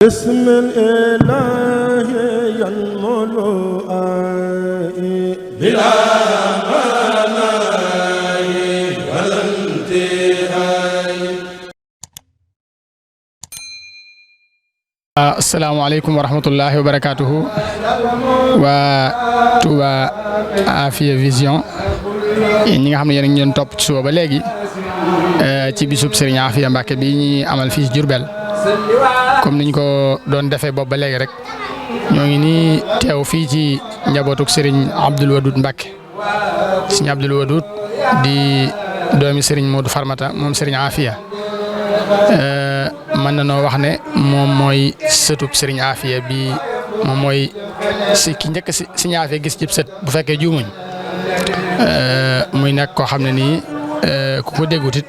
بسم الإله ينمو بلا مناي ولا انتهاء. السلام عليكم ورحمة الله وبركاته. waa Touba Afia Vision ñi nga xam ne yéen a ngi doon topp ci suba ba léegi ci bisub Serigne Afia Mbacke bi ñuy amal fii ci Diourbel comme niñ ko doon defee boobu ba léegi rek ñoo ngi nii teew fii ci njabootuk Serigne Abdoul Wadoud Mbacke. Serigne Abdoul Wadoud di doomi Serigne Modou Farmata moom Serigne Afia. mën na noo wax ne moom mooy sëtub Serigne Afia bi moom mooy si ki njëkk si Serigne Afia gis ci sët bu fekkee juumuñ muy nag koo xam ne nii ku ko déggut it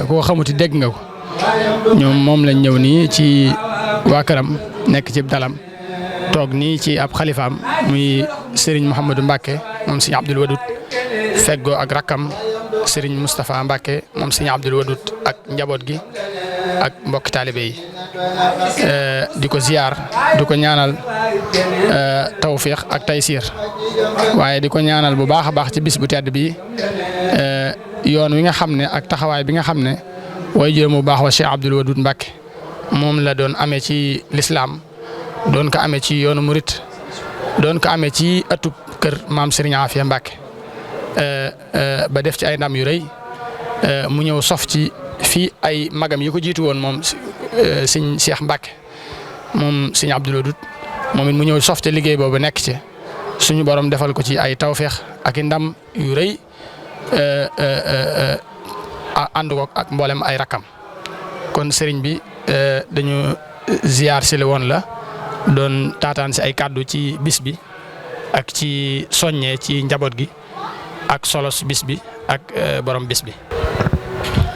ku ko xamut it dégg nga ko ñoom moom lañ ñëw nii ci waa këram nekk ci dalam toog nii ci ab xalifaam muy Serigne Mouhamadou Mbacke moom Serigne Abdoul Wadoud feggoo ak rakkam Serigne Moustapha Mbacke moom Serigne Abdoul Wadoud ak njaboot gi ak mbokki taalibe yi di ko ziar di ko ñaanal tawfiix ak taysiir waaye di ko ñaanal bu baax a baax ci bis bu tedd bi yoon wi nga xam ne ak taxawaay bi nga xam ne way juróom bu baax wa Cheikh Abdoul Wadoud Mbacke moom la doon amee ci lislaam doon ko amee ci yoonu murit doon ko amee ci ëttub kër maam Serigne Afia Mbacke ba def ci ay ndam yu rëy mu ñëw sof ci fii ay magam yi ko jiitu woon moom Serigne Cheikh Mbacke moom Serigne Abdoul Wadoud moom it mu ñëw sof ci liggéey boobu nekk ci suñu borom defal ko ci ay tawféex ak i ndam yu rëy ànd ko ak mboolem ay rakam kon Serigne bi dañu ziar si la woon la doon taataan si ay kàddu ci bis bi ak ci soññee ci njaboot gi ak solos bis bi ak borom bis bi.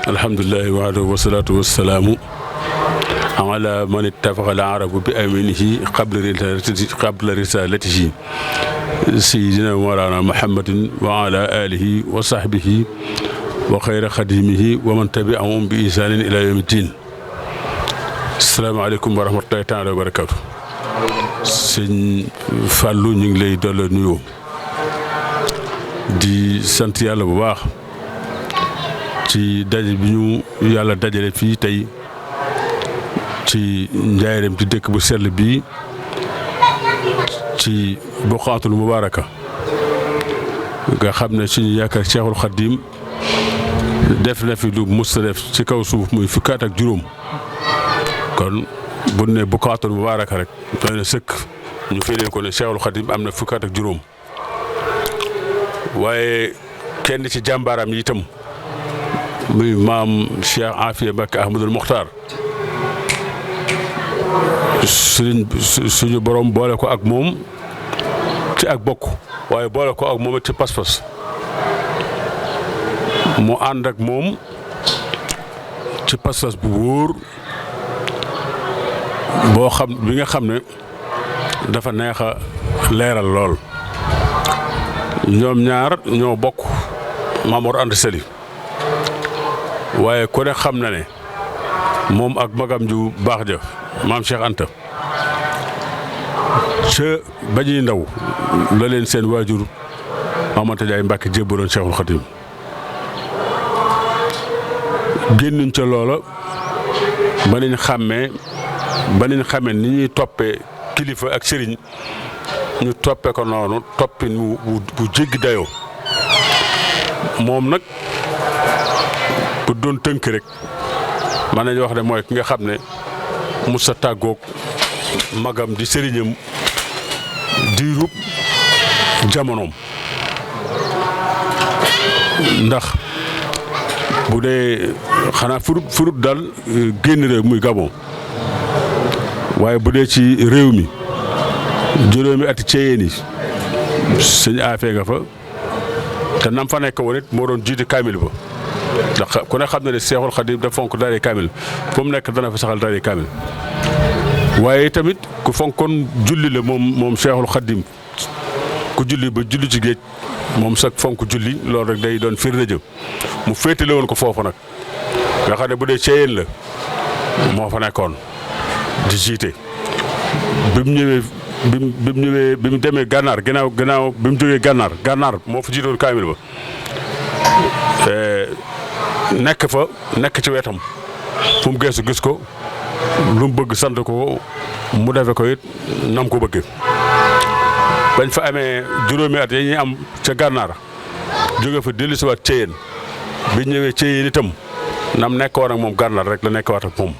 alhamdulillahi wahdahu wasalaatu wasalaamu ala man ittafaqa al arabu bi aminihi qabla risalatihi sayyidina mawlana muhammadin wa ala alihi wa sahbihi wa xayra xadimihi wa man tabi'ahum bi ihsanin ila yawmi ddin. asalaamaaleykum wa rahmatullahi taala wa barakatu. sëñ Fallou ñu ngi lay doole nuyoo di sant yàlla bu baax ci daje bi ñu yàlla dajale fii tey ci njaareem ci dëkk bu sell bii ci buqaatul mubaaraka nga xam ne suñu yaakaar Cheikhul Khadim def na fi lu mus a def ci kaw suuf muy fukkaat ak juróom kon bu ne buqaatul mubaaraka rek doy na sëkk ñu firee ko ne Cheikhul Khadim am na fukkaat ak juróom waaye kenn ci jàmbaaram yi itam muy maam Cheikh Afia Mbacke Ahmadul Mokhtar suñu borom boole ko ak moom ci ak bokk waaye boole ko ak moom ci pas-pas mu ànd ak moom ci pas-pas bu wóor boo xam bi nga xam ne dafa neex a leeral lool ñoom ñaar ñoo bokk Maam Mor Anta Sali waaye ku ne xam na ne moom ak magam ju baax ja maam Cheikh Anta ca ba ñuy ndaw la leen seen waajur Maam Anta Ndiaye Mbacke jébbaloon Cheikhul Khadim génnuñ ca loola ba nañ xàmmee ni ñuy toppee kilifa ak sëriñ ñu toppee ko noonu toppin bu jéggi dayoo moom nag bu doon tënk rek mën nañu wax ne mooy ki nga xam ne musa tàggoog magam di sëriñam diirub jamonoom ndax bu dee xanaa furut daal génn réew muy Gabon waaye bu dee ci réew mi juróomi ati ceeyeen yi sëñ Afia nga fa te nam fa nekk woon it moo doon jiite kaamil ba ndax ku ne xam na ne Seexul Xadim da fonk daare kaamil fu mu nekk dana fa saxal daare kaamil waaye tamit ku fonkoon julli la moom Seexul Xadim ku julli ba julli ci géej moom sax fonk julli loolu rek day doon firnde jëm mu féetale woon ko foofu nag nga xam ne bu dee ceeyeen la moo fa nekkoon di jiite bi mu demee gànnaar gannaaw bi mu jógee gànnaar moo fa jiitoon kaamil ba nekk ci wetam fu mu geesu gis ko lu mu bëgg sant ko mu defe ko it nam ko bëgg bañ fa amee juróomi at yi ñuy am ca gànnaar jóge fa dellusiwaat Ceyeen bi ñëwee Ceyeen itam nam nekkoon ak moom gànnaar rek la nekkoon ak moom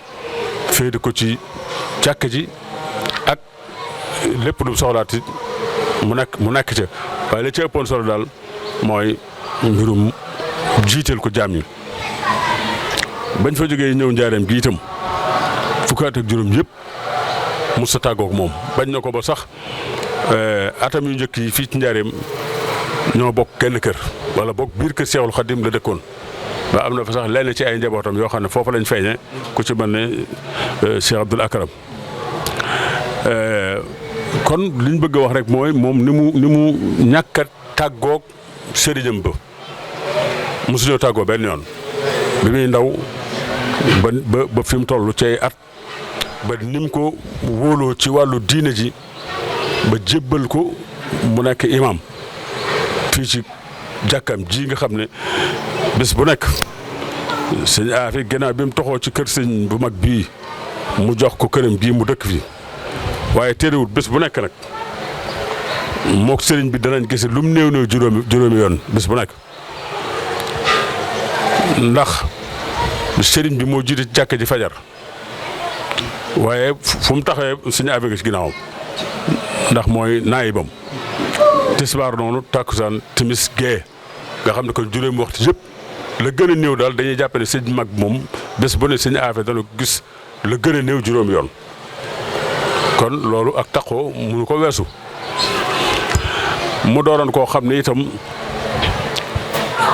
féete ko ci jàkk ji ak lépp lu soxlaati mu nekk ca waaye li ci ëppoon solo daal mooy mbirum jiiteel ko jaam yi bañ fa jógee ñëw njaareem gi itam fukki at ak juróom yëpp mos a tàggoog moom bañ na ko ba sax atam yu njëkk yi fii ci njaareem ñoo bokk kenn kër wala bokk biir kër Seexul Xadim la dëkkoon ba am na fa sax lenn ci ay njabootam yoo xam ne foofu lañ feeñe ku ci mel ne Cheikh Abdoul Akram kon liñ bëgg a wax rek mooy moom ni mu ñàkk a tàggoog sëriñam ba mosuñoo tàggoo benn yoon bi muy ndaw ba fi mu toll ci ay at ba nim ko wóoloo ci wàllu diine ji ba jébbal ko mu nekk imam fii ci jàkkam ji nga xam ne bés bu nekk sëñ Afi gannaaw bi mu toxoo ci kër sëñ bu mag bii mu jox ko këram gii mu dëkk fi waaye terewul bés bu nekk nag mook sëriñ bi danañ gis lu mu néew juróomi yoon bés bu nekk ndax sëriñ bi moo jiite jàkk ji fajar waaye fu mu taxee sëñ Afi ci ginnaawam ndax mooy naayibam tisbaar noonu tàkkusaan timis gee nga xam ne kon juróomi waxtu yëpp la gën a néew daal dañuy jàpp ne sëñ mag moom bés bu ne sëñ Afi dana gis la gën a néew juróomi yoon kon loolu ak taqoo mënu ko weesu mu doonoon koo xam ne itam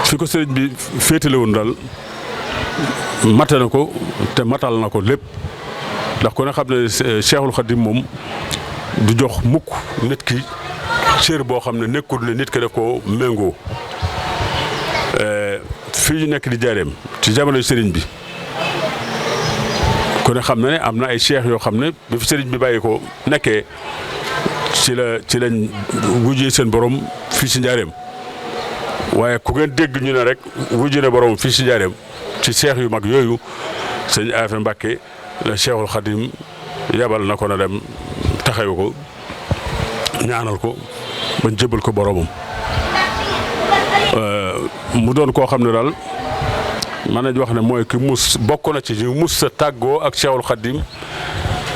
fi ko sëriñ bi féetale woon daal mate na ko te matal na ko lépp ndax ku ne xam ne Cheikhul Khadim moom du jox mukk nit ki cër boo xam ne nekkul ne nit ki daf ko méngoo fii ñu nekk di jaareem ci jamono sëriñ bi ku ne xam ne am na ay cheikh yoo xam ne bi fi sëriñ bi bàyyi ko nekkee ci lañ wujjee seen borom fii si njaareem waaye ku ngeen dégg ñu ne rek wujjee na borom fii si njaareem ci cheikh yu mag yooyu sëñ Afi Mbàkke la Cheikhul Khadim yabal na ko na dem taxawu ko ñaanal ko ba jëbal ko boromam mu doon koo xam ne daal mën nañu wax ne mooy ki bokk na ci ñu mus sa tàggoo ak Cheikhul Khadim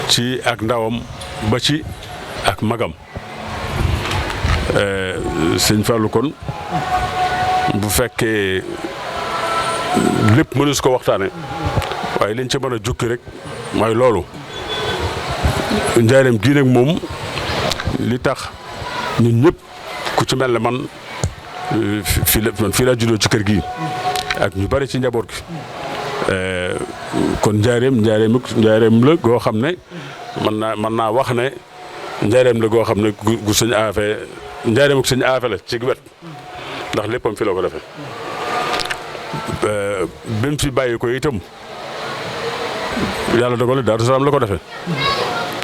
ci ak ndawam ba ci ak magam sëñ Fallou kon bu fekkee lépp mënu su ko waxtaane waaye liñ ci mën a jukki rek mooy loolu njaareem gii nag moom li tax ñun ñëpp ku ci mel ne man fii la juddoo ci kër gi ak ñu bari ci njaboot gi kon njaareem la goo xam ne mën naa wax ne njaareem la goo xam ne gu sëñ Afe njaareem ak sëñ Afe la ci wet ndax léppam fi la ko defee bi mu fi bàyyi ko itam yàlla dogal Daaru Salaam la ko defee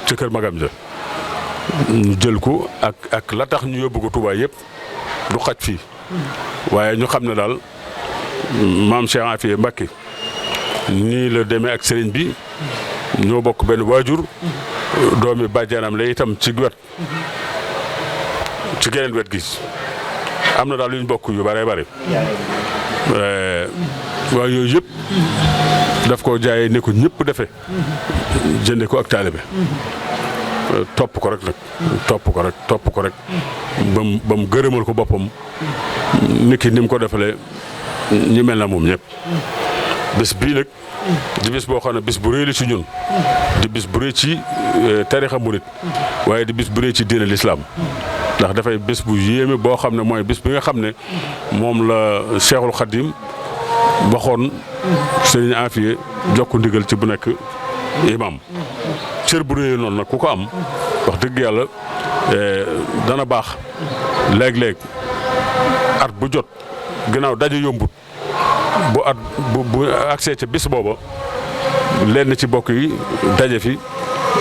ci kër magam ja ñu jël ko ak la tax ñu yóbbu ko Touba yëpp du xaj fii waaye ñu xam ne daal maam Cheikh Afiye Mbacké nii la demee ak sëriñ bi ñoo bokk benn waajur doomi bàjjanam la itam ci wet ci geneen wet gi am na daal lu ñu bokk yu bare bare waaye yooyu yëpp daf ko jaayee ne ko ñëpp defee jënde ko ak taalibe topp ko rek nag topp ko rek ba mu gërëmal ko boppam niki ni mu ko defalee ñi mel na moom ñëpp bés bii nag di bés boo xam ne bés bu rëy la ci ñun di bés bu rëy ci tarixa murit waaye di bés bu rëy ci diine lislaam ndax dafay bés bu yéeme boo xam ne mooy bés bi nga xam ne moom la Cheikhul Khadim waxoon Sëriñ Afiye jokku ndigal ci bu nekk imam cër bu rëy noonu nag ku ko am wax dëgg yàlla dana baax léeg-léeg at bu jot gannaaw daje yombut bu accès ca bis booba lenn ci bokk yi daje fi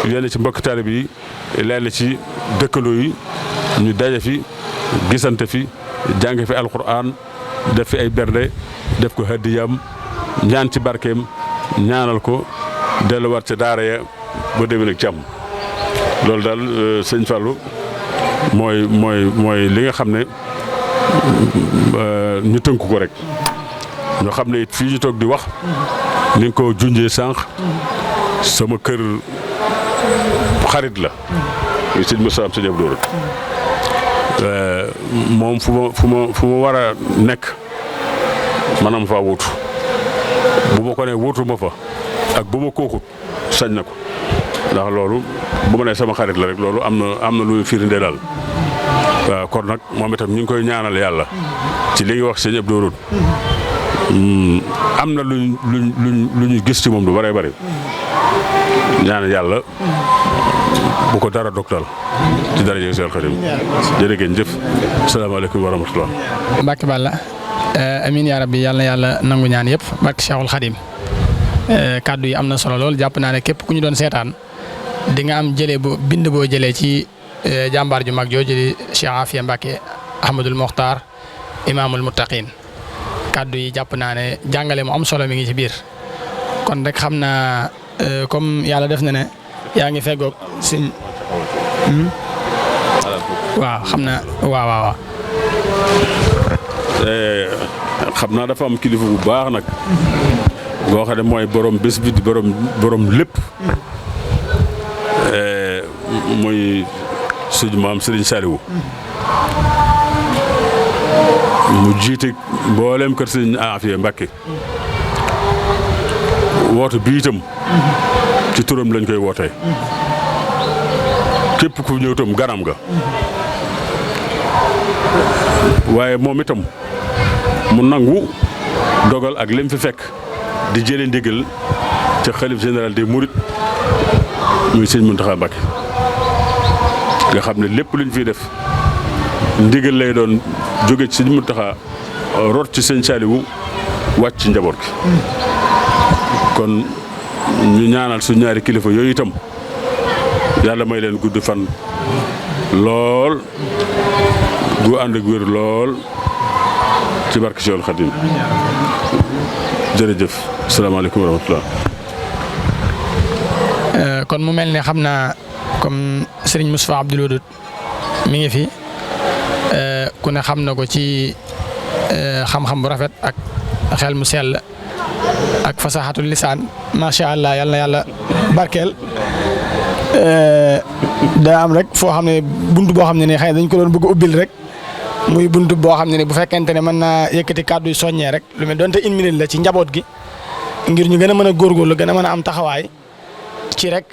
yenn ci mbokk taalibe yi lenn ci dëkkandoo yi ñu daje fi gisante fi jàng fi alquran def fi ay bernde def ko haddiyam ñaan ci barkeem ñaanal ko delluwaat ca daara ya ba déwén ak jàmm loolu daal sëñ Fallou mooy li nga xam ne ñu tënk ko rek ñoo xam ne it fii ñu toog di wax ni nga ko junjee sànq sama kër xarit la sëñ Moussa am sëñ Abdou moom fu ma war a nekk maanaam faa wuutu bu ma ko ne wuutu ma fa ak bu ma kookut sañ na ko ndax loolu bu ma nee sama xarit la rek loolu am na lu firnde daal waaw kon nag moom itam ñu ngi koy ñaanal yàlla ci li nga wax sëñ Abdou am na lu ñu gis ci moom lu bëree bëri ñaanal yàlla bu ko dara doktal ci dara jëg seen xadim jërë ngeen jëf asalaamaaleykum wa rahmatullah Mbacke Balla amiin yaa rabbi yàlla na yàlla nangu ñaan yëpp barke Cheikhul Khadim kaddu yi am na solo lool jàpp naa ne képp ku ñu doon seetaan di nga am bind boo jëlee ci jàmbaar ju mag jooju di Cheikh Afia Mbacke Ahmadul Mokhtar imaamul muttaqin kaddu yi jàpp naa ne jàngale mu am solo mi ngi ci biir kon rek xam naa comme yàlla def na ne yaa ngi feggoog suñ waaw xam naa waaw xam naa dafa am kilifa bu baax nag boo xam ne mooy borom bés bi di borom lépp muy suñu maam Serigne Saliou mu jiite mboolem kër Serigne Afia Mbacke woote bi itam ci turam lañ koy wootee képp ku ñëw itam ganam nga waaye moom itam mu nangu dogal ak lim fi fekk di jëlee ndigal ca xalif général des Mourides muy sëñ Mountakha Mbacké nga xam ne lépp luñ fiy def ndigal lay doon jóge ci sëñ Mountakha rot ci sëñ Saliou wàcc ci njaboot gi kon ñu ñaanal su ñaari kilifa yooyu itam yàlla may leen gudd fan lool gu ànd ak wér lool ci barke Cheikhul Khadim jërëjëf asalaamaaleykum wa rahmatullah kon mu mel ne xam naa comme Serigne Moustapha Abdoul Wadoud mi ngi fi ku ne xam na ko ci xam-xam bu rafet ak xel mu sell ak fasaxatul lisaan macha allah yal na yàlla barkeel daa am rek foo xam ne buntu boo xam ne nii xëy na dañ ko doon bëgg a ubbil rek muy buntu boo xam ne ni bu fekkente ne mën naa yëkkati kàddu yu soññee rek lu mel donte une minute la ci njaboot gi ngir ñu gën a mën a góorgóorlu gën a mën a am taxawaay ci rek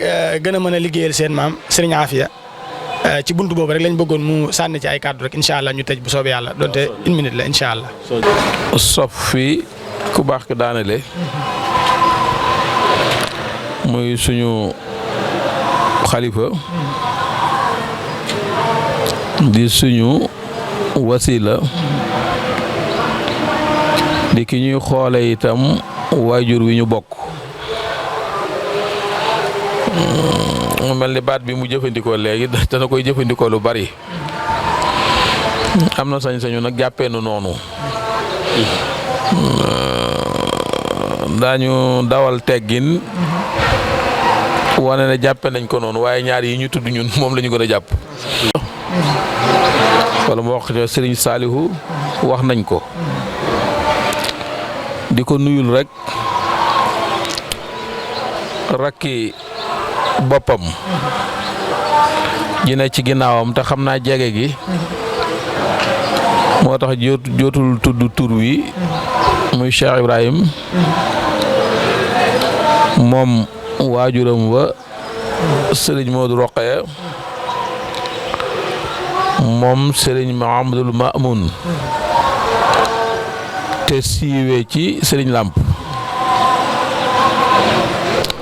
gën a mën a liggéeyal seen maam Serigne Afia ci buntu boobu rek lañ bëggoon mu sànni ci ay kàddu rek incha allah ñu tëj bu soobee yàlla donte une minute la incha allah. sof fi ku baax ki daanele muy suñu xalifa di suñu wasila di ki ñuy xoole itam waajur wi ñu bokk mu mel ni baat bi mu jëfandikoo léegi dana koy jëfandikoo lu bari am na sañ-sañu nag jàppee nu noonu daañu dawal teggin wane ne jàppe nañ ko noonu waaye ñaar yi ñu tudd ñun moom la ñu gën a jàpp wala mu wax Serigne Saliou wax nañ ko di ko nuyul rek rakki boppam ji ne ci ginnaawam te xam naa jege gi moo tax jootul tudd tur wi muy Cheikh Ibrahim moom waajuram wa Serigne Modou Rokhaya moom Serigne Mahamadul Mamoun te siiwee ci Serigne Lamp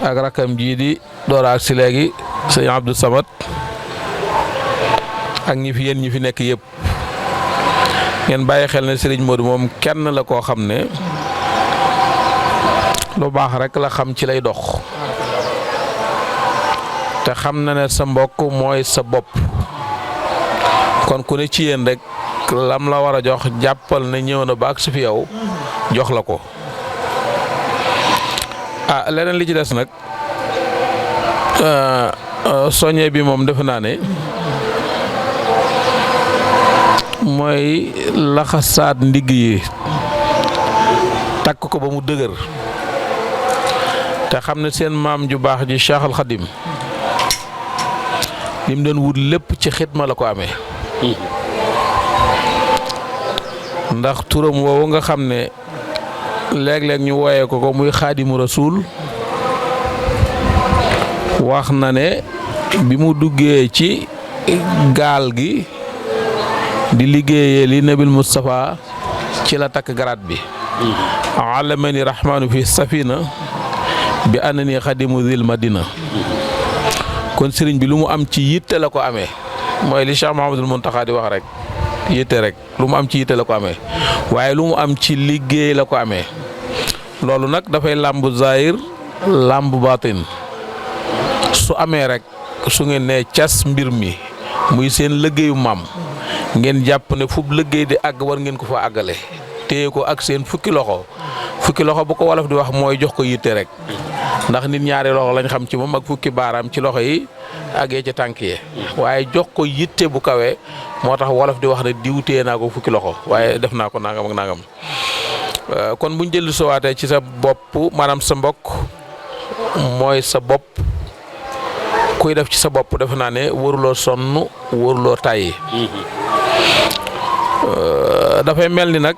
ak rakam jii di Dora ak si léegi Serigne Abdou Samad ak ñi fi yéen ñi fi nekk yëpp ngeen bàyyi xel ne Serigne Modou moom kenn la koo xam ne lu baax rek la xam ci lay dox te te xam na ne sa mbokk mooy sa bopp kon ku ne ci yéen rek lam la war a jox jàppal ne ñëw na ba ak su fi yow jox la ko. Leneen li ci des nag soññee bi moom defe naa ne mooy laxasaat ndigg yi takk ko ba mu dëgër te xam ne seen maam ju baax ji Cheikh Al Khadim li mu doon wut lépp ci xidma la ko amee ndax turam woowu nga xam ne léeg-léeg ñu wooyee ko muy xaadimu rasuul wax na ne bi mu duggee ci gaal gi di liggéeyee li nabil Moustapha ci la takk garaat bi alamani rahmanu fi safina bi anani xadimu zil madina kon sëriñ bi lu mu am ci yitte la ko amee mooy li Cheikh Mouhamadoul Mountakha di wax rek yitte rek lu mu am ci yitte la ko amee waaye lu mu am ci liggéey la ko amee loolu nag dafay làmb zahir làmb batin su amee rek su ngeen nee cas mbir mi muy seen liggéeyu maam ngeen jàpp ne fu liggéey di àgg war ngeen ko fa àggale téye ko ak seen fukki loxo bu ko wolof di wax mooy jox ko yitte rek ndax nit ñaari loxo lañ xam ci moom ak fukki baaraam ci loxo yi àggee ci tànk yi waaye jox ko yitte bu kawe moo tax wolof di wax ne diw téye naa ko fukki loxo waaye def naa ko nangam ak nangam kon buñ jël sowaatee ci sa bopp maanaam sa mbokk mooy sa bopp kuy def ci sa bopp defe naa ne waruloo sonn waruloo tàyyi dafay mel ni nag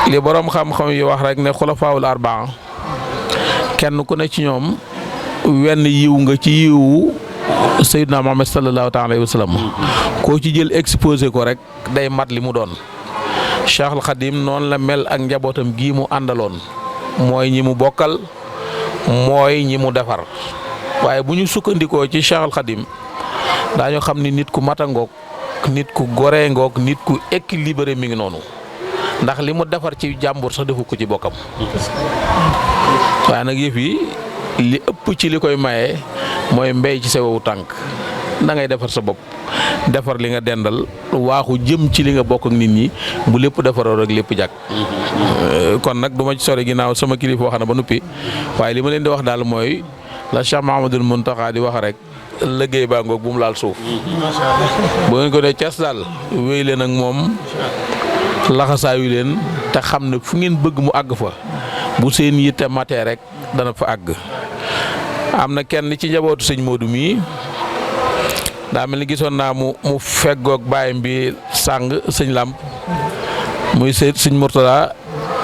li boroom xam-xam yi wax rek ne xulafaawul arbaa kenn ku ne ci ñoom wenn yiw nga ci yiwu Seydina Muhammad sallallahu alayhi wa sallam koo ci jël exposé ko rek day mat li mu doon Cheikh Al Khadim noonu la mel ak njabootam gii mu àndaloon mooy ñi mu bokkal mooy ñi mu defar waaye bu ñu sukkandikoo ci Cheikh Al Khadim daañu xam ni nit ku mata ngoog nit ku goree ngoog nit ku équilibré mi ngi noonu ndax li mu defar ci jàmbur sax defu ko ci bokkam waaye nag yëf yi li ëpp ci li koy maye mooy mbéy ci sa wewu tànk da ngay defar sa bopp defar li nga dendal waaxu jëm ci li nga bokk ak nit ñi bu lépp defaroo rek lépp jàkk kon nag du ma ci sori ginnaaw sama kilifa wax na ba noppi waaye li ma leen di wax daal mooy la Cheikh Mouhamadoul Mountakha di wax rek liggéey baa ngoog bu mu laal suuf bu ngeen ko dee cas daal wéy leen ak moom laxasaayu leen te xam ne fu ngeen bëgg mu àgg fa bu seen yitte matee rek dana fa àgg. am na kenn ci njabootu sëñ Modou mii daa mel ni gisoon naa mu feggoog baayam bi sàng sëñ Lamp muy sëñ Mourtada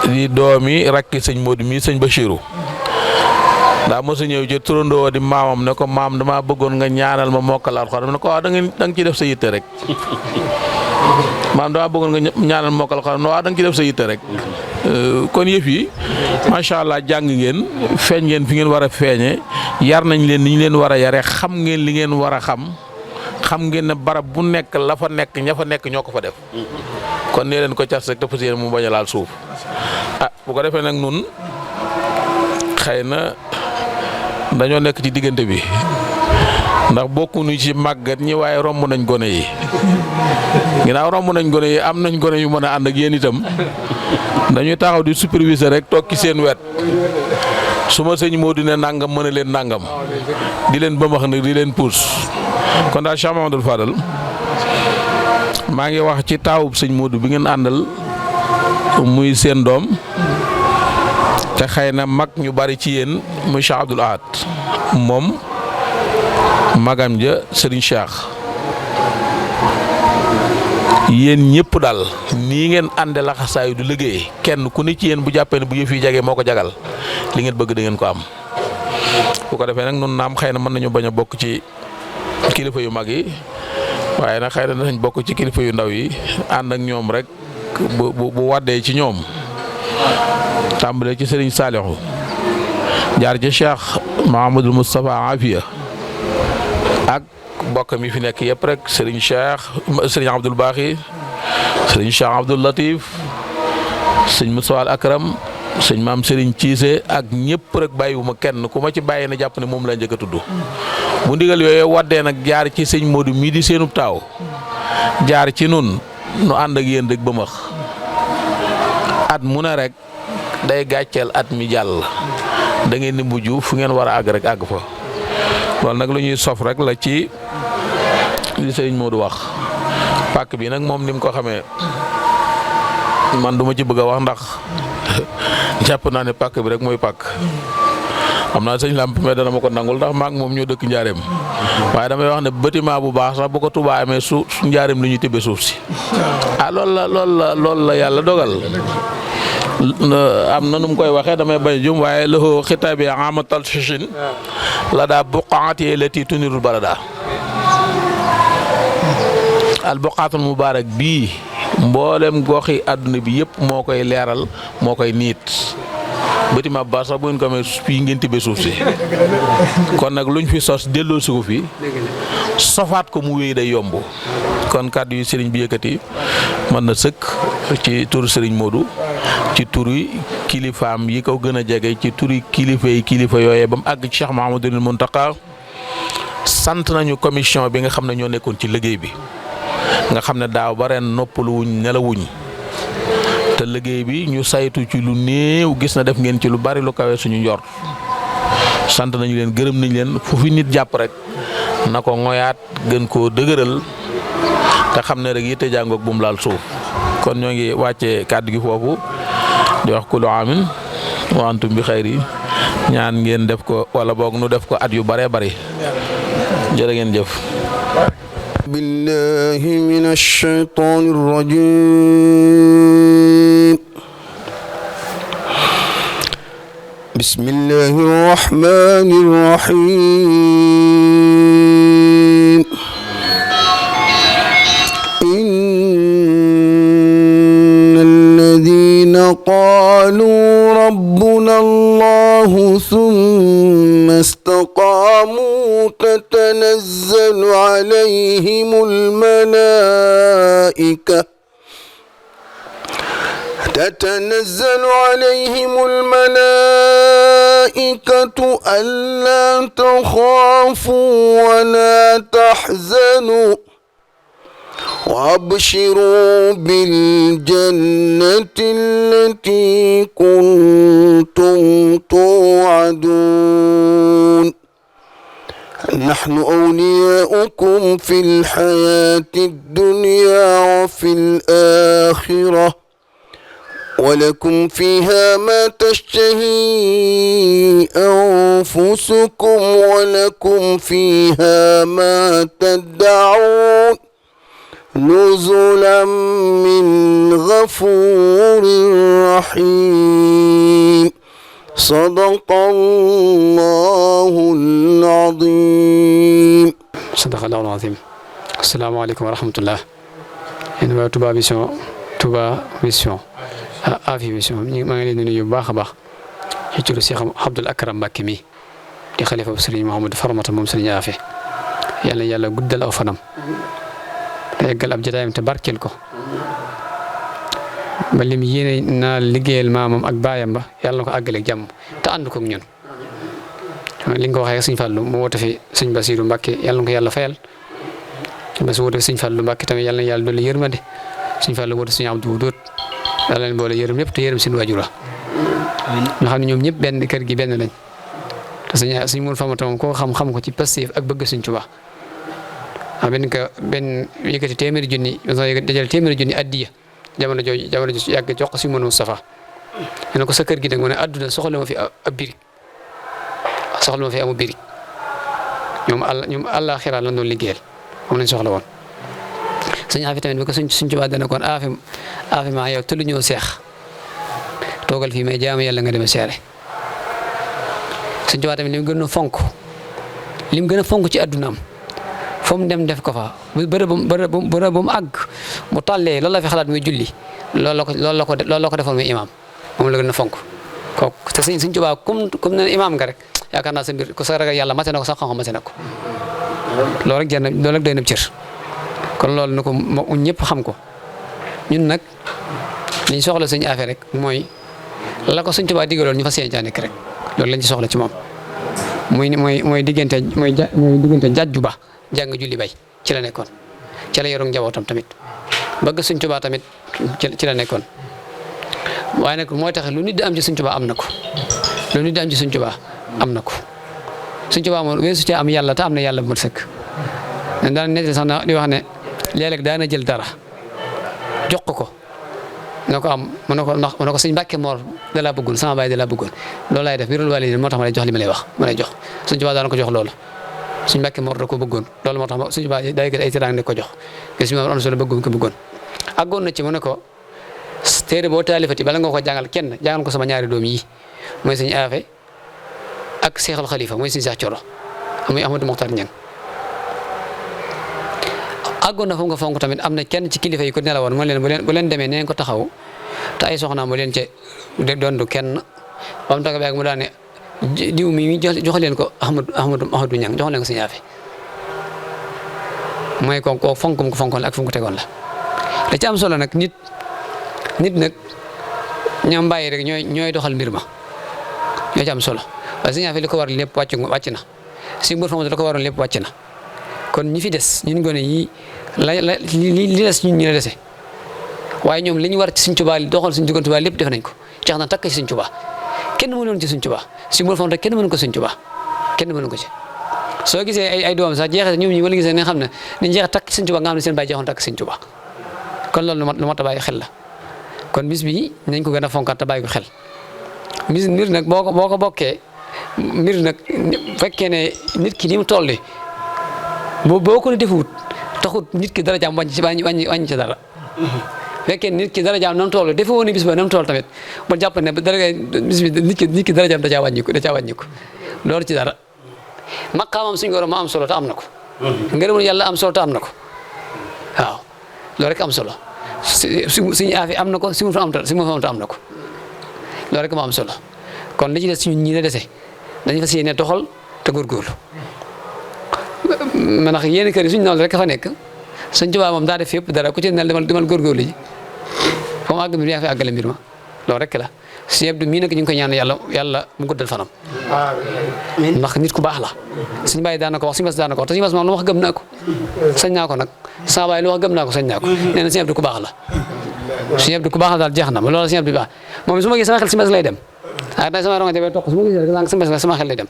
di doomi rakki sëñ Modou mii sëñ Bachirou daa mos a ñëw ci turandoo di maamam ne ko maam damaa bëggoon nga ñaanal ma mokkal alxuraan ne ko waaw da nga ciy def sa yitte rek maam damaa bëggoon nga ñaanal mokkal alxuraan waaw da nga ciy def sa yitte rek kon yëf yi macha allah jàng ngeen feeñ ngeen fi ngeen war a feeñe yar nañ leen ni ñu leen war a yare xam ngeen li ngeen war a xam ngeen ne barab bu nekk la fa nekk ña fa nekk ñoo ko fa def kon nee leen ko cas rek te fas yéene mu bañ a laal suuf bu ko defee nag nun xëy na dañoo nekk ci diggante bi ndax bokkuñu ci màggat ñi waaye romb nañ gone yi ginnaaw romb nañ gone yi am nañ gone yu mën a ànd ak yéen itam dañuy taxaw di superviser rek toog ci seen wet su ma sëñ Modou ne nangam mën a leen nangam di leen bëmax nag di leen puus kon daal Cheikh Mamadou Fadal maa ngi wax ci taawub sëñ Modou bi ngeen àndal muy seen doom te xëy na mag ñu bari ci yéen muy Cheikh Abdoul Ahad moom magam ja Serigne Cheikh yéen ñëpp daal nii ngeen ànde laxasaayu du liggéey kenn ku ne ci yéen bu jàppee ne bu yëf yi jagee moo ko jagal li ngeen bëgg da ngeen ko am bu ko defee nag nun naam xëy na mën nañu bañ a bokk ci kilifa yu mag yi waaye nag xëy na danañ bokk ci kilifa yu ndaw yi ànd ak ñoom rek bu waddee ci ñoom tàmbalee ci Serigne Saliou jaar ci Cheikh Mouhamadoul Moustapha Afia ak mbokk mi fi nekk yëpp rek Serigne Serigne Abdoul Baaxi Serigne Cheikh Abdoul Latif sëñ Moussa Al Akram sëñ maam Serigne Cissé ak ñëpp rek bàyyiwuma kenn ku ma ci bàyyi na jàpp ne moom la njëkk a tudd bu ndigal yooyu waddee nag jaar ci sëñ Modou mii di seenub taaw jaar ci nun nu ànd ak yéen rek ba max at mu ne rek day gàcceel at mi jàll da ngeen di mujj fu ngeen war a àgg rek àgg fa loolu nag lu ñuy sof rek la ci li sëñ Modou wax pàkk bi nag moom ni mu ko xamee man duma ci bëgg a wax ndax jàpp naa ne pàkk bi rek mooy pàkk xam naa sëñ Lamp mais dana ma ko nangul ndax maak moom ñoo dëkk njaareem waaye damay wax ne bâtiment bu baax sax bu ko Touba amee su njaareem lu ñuy tibbee suuf si loolu la yàlla dogal am na nu mu koy waxee damay bañ jum waaye loxo xitaab bi amatal sichin la daa buqaati lati tunirul barada al buqaatul mubaarak bii mboolem goxi àdduna bi yëpp moo koy leeral moo koy niit bâtiment ba sax bu ngeen ko amee fii ngeen tibbee suuf si kon nag luñ fi sos delloo si ko fi sofaat ko mu wéy day yomb kon kàddu yu sëriñ bi yëkkati mën na sëkk ci turu sëriñ Modou ci turi kilifaam yi ko gën a jege ci turi kilifa yooyee ba mu àgg ci Cheikh Mouhamadoul Mountakha sant nañu commission bi nga xam ne ñoo nekkoon ci liggéey bi nga xam ne daaw ba ren noppaluwuñ nelawuñ te liggéey bi ñu saytu ci lu néew gis na def ngeen ci lu bari lu kawe suñu njort sant nañu leen gërëm nañ leen fu fi nit jàpp rek na ko ngoyaat gën koo dëgëral te xam ne rek yitte jàngoog bu mu laal suuf kon ñoo ngi wàccee kàddu gi foofu di wax kullu aamin wa antum bi xayri ñaan ngeen def ko wala boog nu def ko at yu bare bari jërë ngeen jëf. billahi minash shaytanir rajim bismillahir rahmanir rahim innal ladhina qalu rabbuna Allah thumma istaqamu تتنزل عليهم الملائكة ألا تخافوا ولا تحزنوا وأبشروا بالجنة التي كنتم توعدون نحن أولياؤكم في الحياة الدنيا وفي الآخرة ولكم فيها ما تشتهي أنفسكم ولكم فيها ما تدعون نزلا من غفور رحيم sadaqallahul azim. sadaqallahul azim. asalaamaaleykum wa rahmatullah. yéen waa Touba Vision Afia Vision maa ngi leen di nuyu bu baax a baax ci turu Cheikh Abdoul Akram Mbacké mi di xalifa bu Serigne Mouhamadou Farmata moom Serigne Afia yàlla yàlla guddal aw fanam te yeggal ab jotaayam te barkeel ko ba lim yéene naa liggéeyal maamam ak baayam ba yàlla na ko àggale ak jàmm te ànd ko ak ñun li nga ko waxee sëñ Fallou mu woote fi sëñ Bassirou Mbacké yàlla na ko yàlla fayal bas woote fi sëñ Fallou Mbacké tamit yàlla na yàlla dolli yërmande sëñ Fallou woote sëñ Abdou Doot yàlla leen boole yërëm ñëpp te yërëm seen waajur la ñu xam ne ñoom ñëpp benn kër gi benn lañ te sëñ Mourou Famata moom koo xam ko ci Pastef ak bëgg sëñ Tuubaa benn yëkkati téeméeri junni dajal téeméeri junni addiya jamono jooju yàgg jox ko si Mourou Moustapha ne ko sa kër gi nag mu ne àdduna soxla ma fi ab birig soxla ma fi amu birig ñoom àllaaxira la doon liggéeyal moom lañ soxla woon. sëñ Afia tamit bi ko suñ Tuubaa dana kon Afia maa yow te lu ñëw seex toogal fii mais jaamu yàlla nga demee seere sëñ Tuubaa tamit li mu gën a fonk ci addunaam foo mu dem def ko fa bërëb bu mu àgg mu tàllee loolu la fi xalaat muy julli loolu la ko defoon muy imaam moom la gën a fonk kooku te sëñ Tuubaa comme ne imaam nga rek yaakaar naa sa mbir ko sa ragal yàlla mate na ko sax xam-xam mate na ko loolu rek doy na cër kon loolu na ko ñëpp xam ko ñun nag liñ soxla sëñ Afia rek mooy la ko sëñ Tuubaa digaloon ñu fas yéene caa nekk rek loolu lañ ci soxla ci moom mooy diggante jàjju ba jàng julli bay ci la nekkoon ci la yoroon njabootam tamit bëgg Sëñ Tuubaa tamit ci la nekkoon waaye nag mooy tax lu nit di am ci Sëñ Tuubaa am na ko lu nit di am ci Sëñ Tuubaa am na ko Sëñ Tuubaa moom weesu ci am yàlla te am na yàlla bu mat sëkk daan nekk sax na di wax ne léeg-léeg daana jël dara jox ko na ko am mën na ko sëñ Mbàkke Moor da laa bëggoon sama baay da laa bëggoon loolu laay def birul wàll moo tax ma lay jox li ma lay wax ma lay jox Sëñ Tuubaa daana ko jox loolu sëñ Mbàkke Moor da ko bëggoon loolu moo tax Sëñ Tuubaa day gën ay teraanga ko jox gis nga am solo bëggoon ko bëggoon àggoon na ci mu ne ko téere boo taalifati bala nga ko jàngal kenn jàngal ko sama ñaari doom yi mooy sëñ Afe ak Seexal Xalifa mooy sëñ Seex Coro muy Ahmadou Mokhtar Niang àggoon na fu nga fonk tamit am na kenn ci kilifa yi ko nelawoon mu leen bu leen demee neen ko taxaw te ay soxnaam mu leen ca dondu kenn ba mu toog ba mu daan ne diw mi jox leen ko Ahmadou Niang jox leen ko sëñ Afe mooy ko fonk mu ko fonkoon la ak fu mu ko tegoon la da ci am solo nag nit nag ñoom bàyyi rek ñooy doxal mbir ma ñoo ci am solo waaye sëñ Afe li ko war lépp wàcc na si mbir fa la ko waroon lépp wàcc na kon ñi fi des ñun gone yi li des ñun ñi la dese waaye ñoom li ñu war ci Sëñ Tuubaa doxal Sëñ Tuubaa lépp def nañ ko ceex na takk ci Sëñ Tuubaa kenn mënoon ci Sëñ Tuubaa si mbir fa kenn mënu ko Sëñ Tuubaa kenn mënu ko ci soo gisee ay doom sax jeexee ñoom ñi wala gisee ne xam ne ni jeex takk Sëñ Tuubaa nga xam ne seen baay jeexoon takk Sëñ Tuubaa kon loolu lu mat a bàyyi xel la kon bis bi nañ ko gën a fonkaat te bàyyi ko xel mbir nag boo ko bokkee mbir nag fekkee ne nit ki ni mu toll boo ko defut taxut nit ki dara jaam wàññi ci dara fekkee nit ki dara jaam nam toll defe woon ne bis ba nam toll tamit ba jàpp ne dara bis bi nit ki dara jaam da caa wàññiku loolu ci dara maqaamam suñu borom ma am solo te am na ko ngërëmul yàlla am solo te am na ko waaw loolu rek am solo suñu Afe am na ko si mu fa am te am na ko loolu rek moo am solo kon li ci des suñu ñi la dese dañu fas yéene doxal te góorgóorlu ma ndax yéen kër yi suñu noonu rek fa nekk Sëñ Tuubaa moom daa def fépp dara ku ci ne demal góorgóorlu ji fa mu àgg mbir yaa fi àggale mbir ma loolu rek la Sëñ Abdu mii nag ñu ngi koy ñaan yàlla mu guddal fanam ndax nit ku baax la suñu bàyyi daan na ko wax suñu bas daan na ko wax te suñu bas moom lu wax gëm naa ko sañ naa ko nag sama bàyyi lu wax gëm naa ko sañ naa ko nee na Sëñ Abdu ku baax la Sëñ Abdu ku baax la daal jeex na ma loolu Sëñ Abdu baax moom su ma gis sama xel Sëñ Bas lay dem ak day sama ronga jabe toq su ma gisee rek Sëñ Bas sama xel lay dem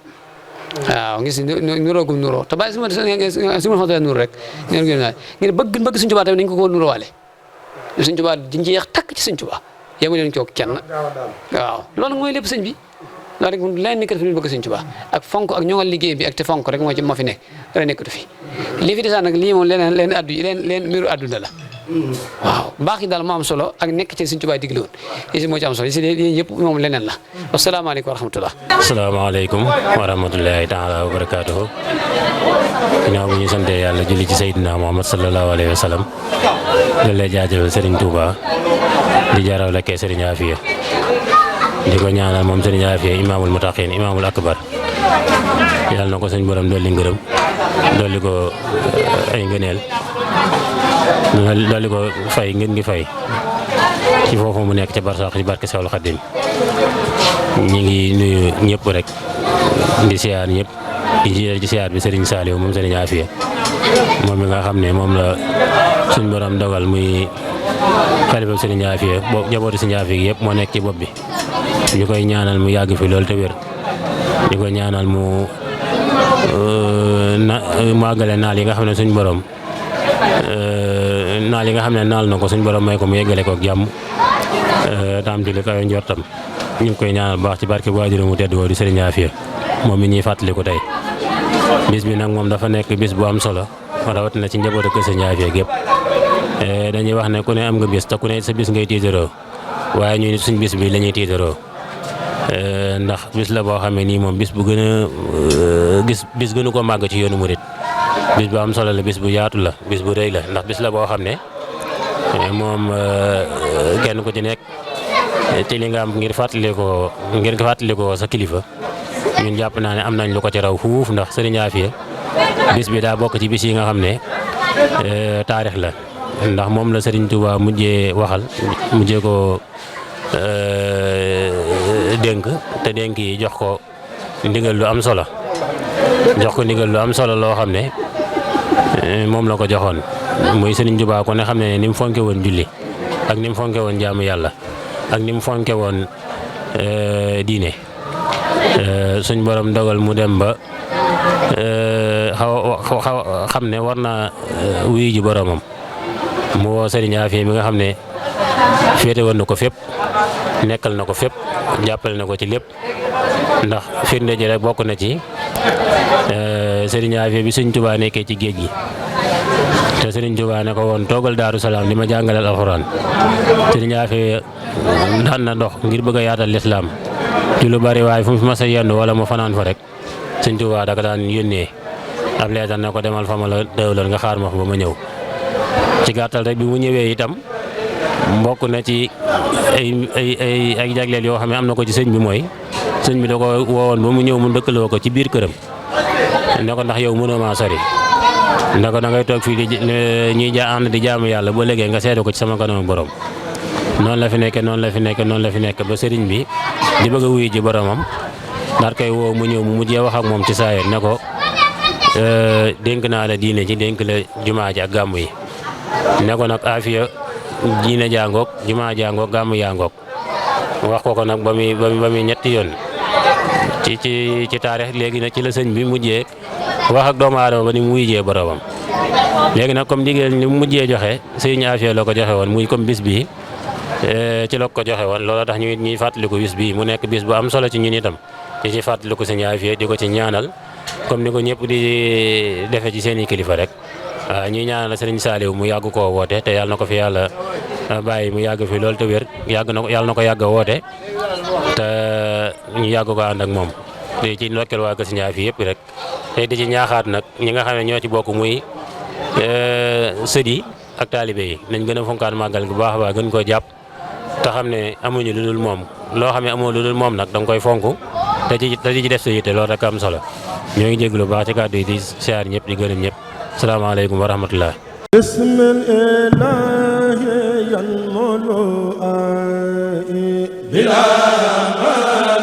waaw ngis nuróogum nuroo te bàyyi su ma xamante nuroo rek ngeen bëgg Sëñ Tuubaa tamit nañ ko nuróowaale Sëñ Tuubaa di jeex takk ci Sëñ Tuubaa yemu leen coog kenn waaw loolu mooy lépp sëñ bi loolu rek leen nekkatu fi ñu bëgg Sëñ Tuubaa ak fonk ak ñoŋal liggéey bi ak te fonk rek moo fi nekk dara nekkatu fi lii fi desaan nag lii moom leen mbiru àdduna la waaw baax yi daal moo am solo ak nekk ci Sëñ Tuubaa digle woon isi moo ci am solo isi yëpp moom leneen la wasalaamaaleykum wa rahmatullah asalaamaaleykum wa rahmatullahi taala wa barakaatuhu ginnaaw bu ñu sante yàlla julli ci Seydina Muhammad sallallahu alayhi wa sallam lay jaajëfal Serigne Touba di jaaraw lekkee Serigne Afiya di ko ñaanal moom Serigne Afiya imaamul mutaqin imaamul akbar yàlla na ko suñ borom dolli ngërëm dolli ko ay ngëneel dolli ko fay ngeen ngi fay ci foofu mu nekk ca barsax ci barke Sewul Xaddim ñi ngi nuyu ñëpp rek di siyaar ñëpp di siyaar bi Serigne Saliou moom Serigne Afiya moom mi nga xam ne moom la suñ borom dogal muy xalifa Serigne Afiya boobu jabootu Serigne Afiya yëpp moo nekk ci bopp bi ñu koy ñaanal mu yàgg fi loolu te wér ñu koy ñaanal mu àggale naal yi nga xam ne suñ borom naal yi nga xam ne naal na ko suñ borom may ko mu yeggale ko ak jàmm tam ci li kaw njortam ñu ngi koy ñaanal baax ci barke waajur mu tedd woo di Serigne Afiya moom mi ñuy fàttaliku tey bis bi nag moom dafa nekk bis bu am solo rawatina ci njabootu kër Serigne Afiya gépp dañuy wax ne ku ne am nga bis te ku ne sa bis ngay tiitaroo waaye ñu suñ bis bi la ñuy tiitaroo ndax bis la boo xam ne nii moom bis bu gën a bis gënu ko màgg ci yoonu murit bis bu am solo la bis bu yaatu la bis bu rëy la ndax bis la boo xam ne moom kenn ku ci nekk ci li nga am ngir fàttalikoo sa kilifa ñun jàpp naa ne am nañ lu ko ci raw fuuf ndax Serigne Afiya bis bi daa bokk ci bis yi nga xam ne taarix la ndax moom la Serigne Touba mujjee waxal mujjee ko dénk te dénk yi jox ko ndigal lu am solo jox ko ndigal lu am solo loo xam ne moom la ko joxoon muy Sëriñ Tuubaa ko ne xam ne ni mu fonke woon julli ak ni mu fonke woon jaamu yàlla ak ni mu fonke woon diine suñ borom dogal mu dem ba xaw xam ne war naa wuyu ji boromam mu woo Sëriñ Afiya mi nga xam ne féete woon na ko fépp nekkal na ko fépp jàppale na ko ci lépp ndax firnde ji rek bokk na ci Sëriñ Afiya bi Sëriñ Tuubaa nekkee ci géej gi te Sëriñ Tuubaa ne ko woon toogal Daaru Salaam di ma jàngaleel alxuraan Sëriñ Afiya daan na dox ngir bëgg a yaatal lislaam ci lu bari waaye fu mu fi mas a yendu wala mu fanaan fa rek Sëriñ Tuubaa da ko daan yónnee ab leetar ne ko demal fa ma la dawloon nga xaar ma fa ba ma ñëw ci gàttal rek bi mu ñëwee itam mbokk na ci ay jagleel yoo xam ne am na ko ci sëñ bi mooy sëñ bi da ko woowoon ba mu ñëw mu dëkkaloo ko ci biir këram ne ko ndax yow mënoo maa sori ne ko da ngay toog fii di ñuy ànd di jaamu yàlla boo léegi nga seedo ko ci sama kanamu borom noonu la fi nekk ba sëriñ bi di bëgg a wuyu ji boromam daal koy woo mu ñëw mu mujjee wax ak moom ci saayir ne ko dénk naa la diine ji dénk la jumaa ji ak gàmmu yi ne ko nag Afiya diine jàngoog jumaa jàngoog gàmmu yaangoog wax ko nag ba muy ñetti yoon ci taarix léegi nag ci la sëñ bi mujjee wax ak doomu aadama ba ni mu wuyjee boromam léegi nag comme ndigal ni mu mujjee joxe Sëriñ Afiya la ko joxe woon muy comme bis bii ci la ko joxe woon loolu tax ñu ñuy fàttaliku bis bii mu nekk bis bu am solo ci ñun itam ci fàttaliku Sëriñ Afiya di ko ci ñaanal comme ni ko ñëpp di defe ci seen i kilifa rek waaw ñuy ñaanal Sëriñ Saaliw mu yàgg koo woote te yàlla na ko fi yàlla bàyyi mu yàgg fi loolu te wér yàlla na ko yàgg a woote te ñu yàgg ko ànd ak moom te ci ndokkeel waa Kër Sëriñ Afiya yëpp rek te di ci ñaaxaat nag ñi nga xam ne ñoo ci bokk muy sët yi ak taalibe yi nañ gën a fonkaat màggal bu baax a baax gën koo jàpp te xam ne amuñu lu dul moom loo xam ne amoo lu dul moom nag da nga koy fonk te ci def sa yitte loolu rek am solo ñoo ngi jéglu baax ci kàddu yi di siyaar ñëpp di gërëm ñëpp salaamaaleykum wa rahmatullah bismillah